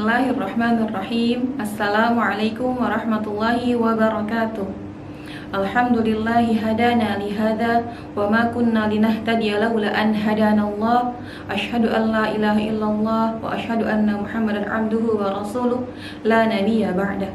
Bismillahirrahmanirrahim. Assalamualaikum warahmatullahi wabarakatuh. Alhamdulillahi hadana lihada wa ma kunna linahtadiya laula an hadanallah. Asyhadu an la ilaha illallah wa asyhadu anna Muhammadan abduhu wa rasuluh la nabiyya ba'da.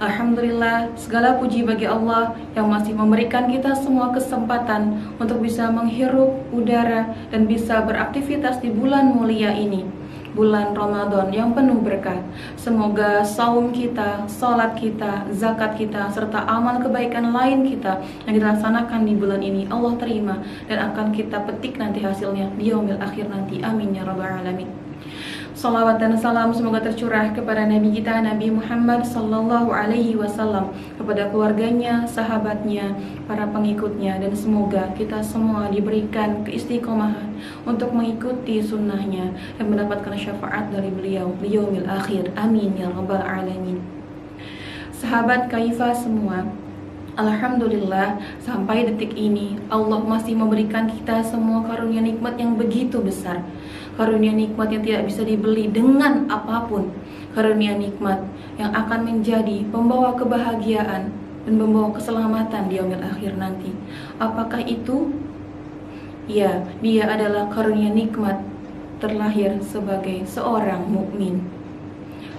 Alhamdulillah, segala puji bagi Allah yang masih memberikan kita semua kesempatan untuk bisa menghirup udara dan bisa beraktivitas di bulan mulia ini, bulan Ramadan yang penuh berkah. Semoga saum kita, salat kita, zakat kita, serta amal kebaikan lain kita yang dilaksanakan di bulan ini Allah terima dan akan kita petik nanti hasilnya di yaumil akhir nanti. Amin ya rabbal alamin. Salawat dan salam semoga tercurah kepada Nabi kita Nabi Muhammad sallallahu alaihi wasallam, kepada keluarganya, sahabatnya, para pengikutnya, dan semoga kita semua diberikan keistiqomahan untuk mengikuti sunnahnya dan mendapatkan syafaat dari beliau di yaumil akhir. Amin ya rabbal alamin. Sahabat Kaifa semua, alhamdulillah sampai detik ini Allah masih memberikan kita semua karunia nikmat yang begitu besar. Karunia nikmat yang tidak bisa dibeli dengan apapun. Karunia nikmat yang akan menjadi pembawa kebahagiaan dan membawa keselamatan di yaumil akhir nanti. Apakah itu? Ya, dia adalah karunia nikmat terlahir sebagai seorang mukmin.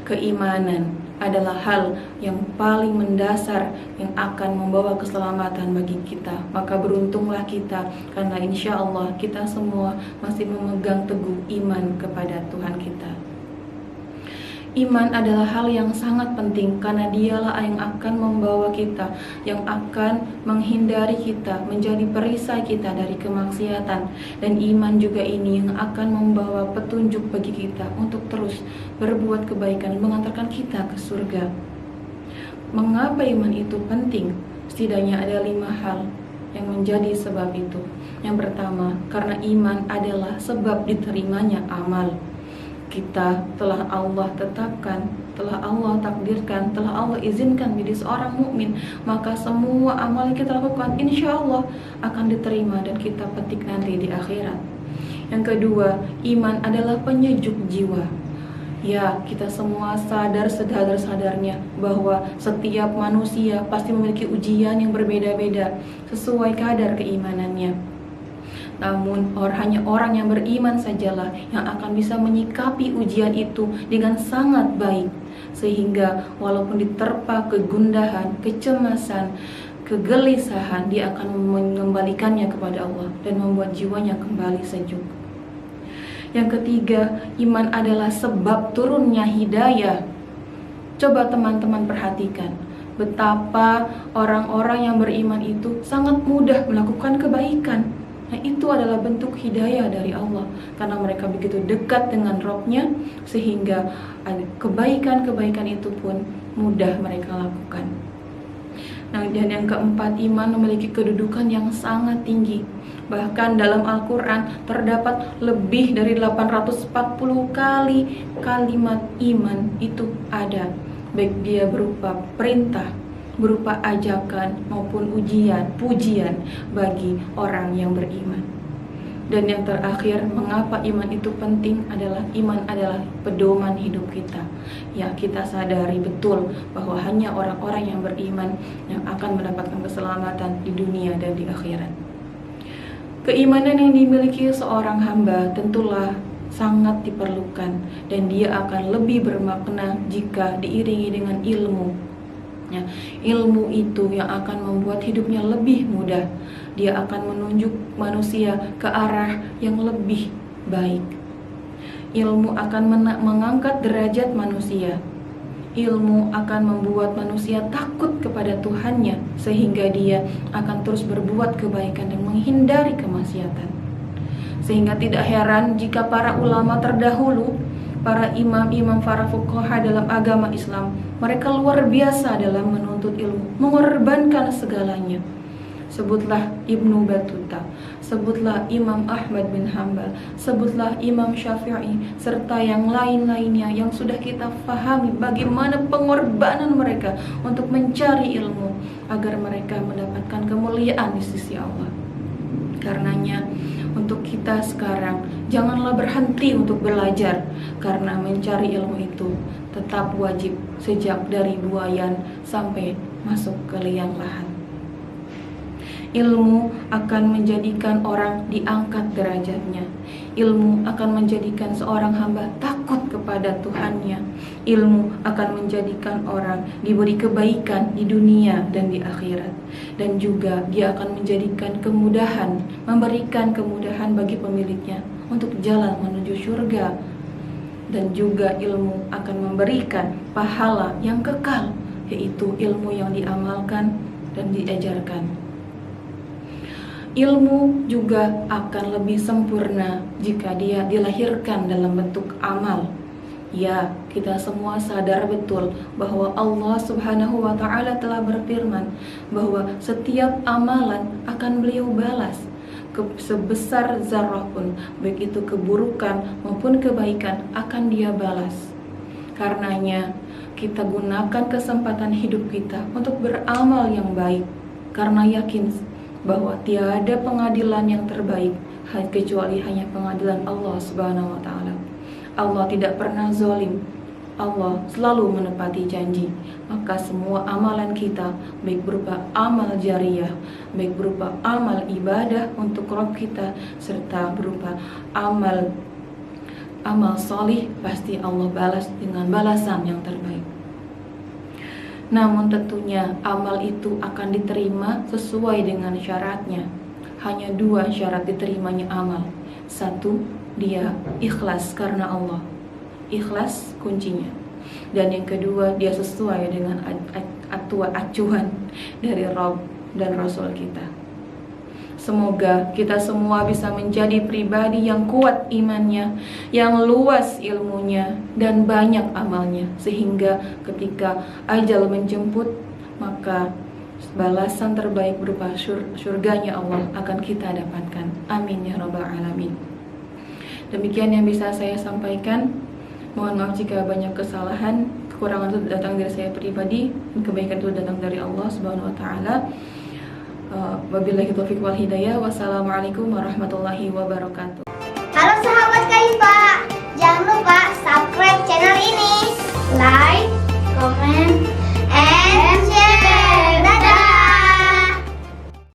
Keimanan adalah hal yang paling mendasar yang akan membawa keselamatan bagi kita. Maka beruntunglah kita, karena insya Allah kita semua masih memegang teguh iman kepada Tuhan kita. Iman adalah hal yang sangat penting karena dialah yang akan membawa kita, yang akan menghindari kita, menjadi perisai kita dari kemaksiatan. Dan iman juga ini yang akan membawa petunjuk bagi kita untuk terus berbuat kebaikan, mengantarkan kita ke surga. Mengapa iman itu penting? Setidaknya ada 5 hal yang menjadi sebab itu. Yang pertama, karena iman adalah sebab diterimanya amal. Kita telah Allah tetapkan, telah Allah takdirkan, telah Allah izinkan menjadi seorang mukmin, maka semua amal yang kita lakukan insya Allah akan diterima dan kita petik nanti di akhirat. Yang kedua, iman adalah penyejuk jiwa. Ya, kita semua sadar sesadar-sadarnya bahwa setiap manusia pasti memiliki ujian yang berbeda-beda sesuai kadar keimanannya. Namun hanya orang yang beriman sajalah yang akan bisa menyikapi ujian itu dengan sangat baik, sehingga walaupun diterpa kegundahan, kecemasan, kegelisahan, dia akan mengembalikannya kepada Allah dan membuat jiwanya kembali sejuk. Yang ketiga, iman adalah sebab turunnya hidayah. Coba teman-teman perhatikan betapa orang-orang yang beriman itu sangat mudah melakukan kebaikan. Nah, itu adalah bentuk hidayah dari Allah, karena mereka begitu dekat dengan Rabb-nya sehingga kebaikan-kebaikan itu pun mudah mereka lakukan. Nah, dan yang keempat, iman memiliki kedudukan yang sangat tinggi. Bahkan dalam Al-Quran terdapat lebih dari 840 kali kalimat iman itu ada, baik dia berupa perintah, berupa ajakan maupun pujian bagi orang yang beriman. Dan yang terakhir, mengapa iman itu penting adalah iman adalah pedoman hidup kita. Ya, kita sadari betul bahwa hanya orang-orang yang beriman yang akan mendapatkan keselamatan di dunia dan di akhirat. Keimanan yang dimiliki seorang hamba tentulah sangat diperlukan, dan dia akan lebih bermakna jika diiringi dengan ilmu. Ya, ilmu itu yang akan membuat hidupnya lebih mudah. Dia akan menunjuk manusia ke arah yang lebih baik. Ilmu akan mengangkat derajat manusia. Ilmu akan membuat manusia takut kepada Tuhannya, sehingga dia akan terus berbuat kebaikan dan menghindari kemaksiatan. Sehingga tidak heran jika para ulama terdahulu, para imam-imam, para fuqaha dalam agama Islam, mereka luar biasa dalam menuntut ilmu, mengorbankan segalanya. Sebutlah Ibnu Battuta, sebutlah Imam Ahmad bin Hanbal, sebutlah Imam Syafi'i, serta yang lain-lainnya yang sudah kita pahami bagaimana pengorbanan mereka untuk mencari ilmu agar mereka mendapatkan kemuliaan di sisi Allah. Karenanya untuk kita sekarang, janganlah berhenti untuk belajar, karena mencari ilmu itu tetap wajib sejak dari buayan sampai masuk ke liang lahat. Ilmu akan menjadikan orang diangkat derajatnya. Ilmu akan menjadikan seorang hamba takut kepada Tuhannya. Ilmu akan menjadikan orang diberi kebaikan di dunia dan di akhirat. Dan juga dia akan menjadikan kemudahan, memberikan kemudahan bagi pemiliknya untuk jalan menuju surga. Dan juga ilmu akan memberikan pahala yang kekal, yaitu ilmu yang diamalkan dan diajarkan. Ilmu juga akan lebih sempurna jika dia dilahirkan dalam bentuk amal. Ya, kita semua sadar betul bahwa Allah Subhanahu wa Ta'ala telah berfirman bahwa setiap amalan akan Beliau balas, sebesar zarah pun, baik itu keburukan maupun kebaikan, akan Dia balas. Karenanya kita gunakan kesempatan hidup kita untuk beramal yang baik, karena yakin bahwa tiada pengadilan yang terbaik kecuali hanya pengadilan Allah Subhanahu wa Ta'ala. Allah tidak pernah zalim. Allah selalu menepati janji. Maka semua amalan kita, baik berupa amal jariyah, baik berupa amal ibadah untuk Rabb kita, serta berupa amal salih, pasti Allah balas dengan balasan yang terbaik. Namun tentunya amal itu akan diterima sesuai dengan syaratnya. Hanya 2 syarat diterimanya amal. 1, dia ikhlas karena Allah. Ikhlas kuncinya. Dan yang kedua, dia sesuai dengan acuan dari Rabb dan Rasul kita. Semoga kita semua bisa menjadi pribadi yang kuat imannya, yang luas ilmunya, dan banyak amalnya, sehingga ketika ajal menjemput, maka balasan terbaik berupa surganya Allah akan kita dapatkan. Amin ya rabbal alamin. Demikian yang bisa saya sampaikan. Mohon maaf jika banyak kesalahan, kekurangan itu datang dari saya pribadi, kebaikan itu datang dari Allah Subhanahu wa Ta'ala. Wabillahi taufiq wal hidayah. Wassalamualaikum warahmatullahi wabarakatuh. Halo sahabat